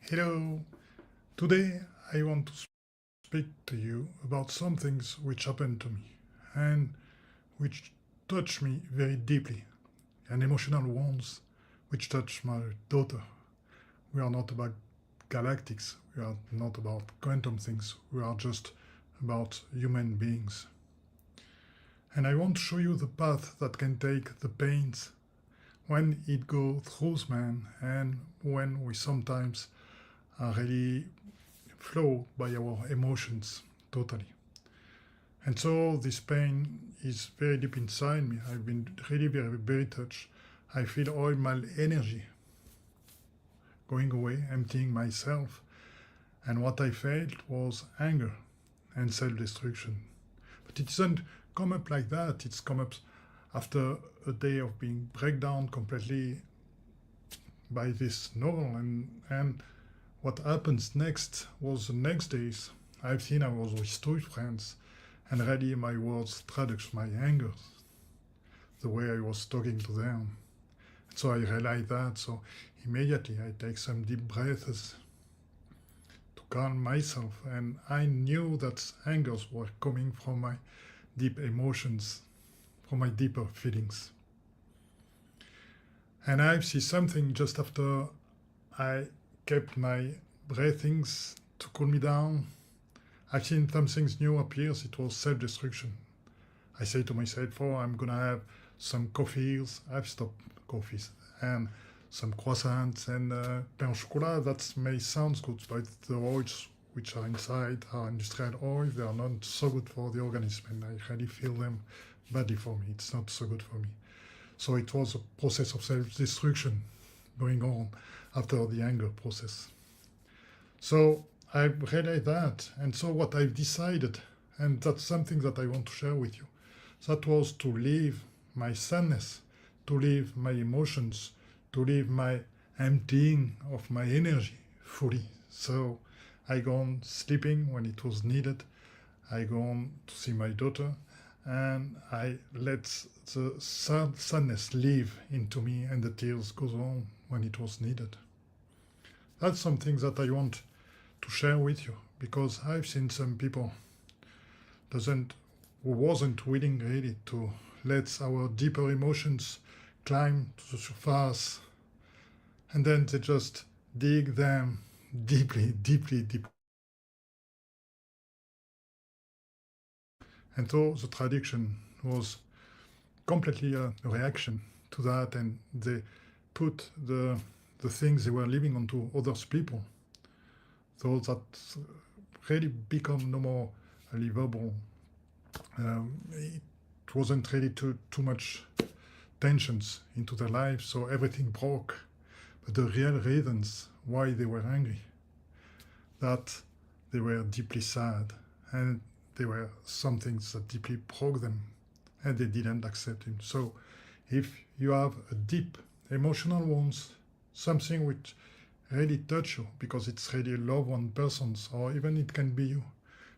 Hello! Today I want to speak to you about some things which happened to me and which touched me very deeply, and emotional wounds which touched my daughter. We are not about galactics, we are not about quantum things, we are just about human beings. And I want to show you the path that can take the pains when it goes through man and when we sometimes are really flowed by our emotions totally. And so this pain is very deep inside me. I've been really very touched. I feel all my energy going away, emptying myself. And what I felt was anger and self-destruction. But it doesn't come up like that. It's come up after a day of being breakdown completely by this novel. And what happens next was the next days. I was with two friends, and really my words traduce my anger, the way I was talking to them. So I realized that, so immediately I take some deep breaths to calm myself, and I knew that angers were coming from my deep emotions, from my deeper feelings. And I see something just after I kept my breathings to cool me down. I've seen something new appears. It was self-destruction. I say to myself, oh, I'm gonna have some coffees. I've stopped coffees and some croissants and pain au chocolat. That may sound good, but the oils which are inside are industrial oils. They are not so good for the organism, and I really feel them badly for me. It's not so good for me. So it was a process of self-destruction going on after the anger process. So I realized that, and so what I've decided, and that's something that I want to share with you, that was to leave my sadness, to leave my emotions, to leave my emptying of my energy fully. So I go on sleeping when it was needed, I go on to see my daughter, and I let the sadness live into me, and the tears goes on when it was needed. That's something that I want to share with you, because I've seen some people who wasn't willing really to let our deeper emotions climb to the surface, and then they just dig them deeply. And so the traduction was completely a reaction to that, and they put the things they were living onto others people. So that really become no more livable. It wasn't really too much tensions into their lives, so everything broke. But the real reasons why they were angry, that they were deeply sad, and there were some things that deeply broke them, and they didn't accept him. So if you have a deep emotional wounds, something which really touch you because it's really a loved one person's, or even it can be you,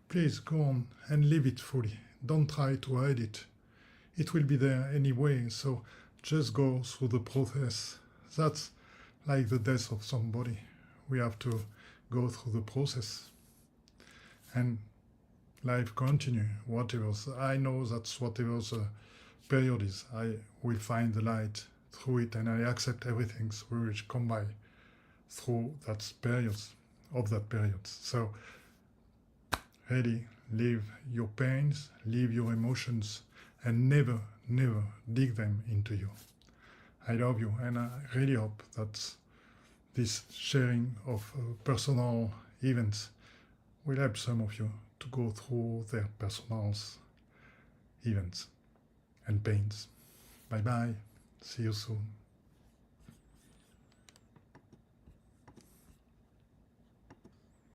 please go on and live it fully. Don't try to hide it. It will be there anyway, so just go through the process. That's like the death of somebody. We have to go through the process. And life continue, whatever. So I know that's whatever the period is, I will find the light through it, and I accept everything which come by through that period, So really leave your pains, leave your emotions, and never dig them into you. I love you, and I really hope that this sharing of personal events will help some of you to go through their personal events and pains. Bye bye. See you soon.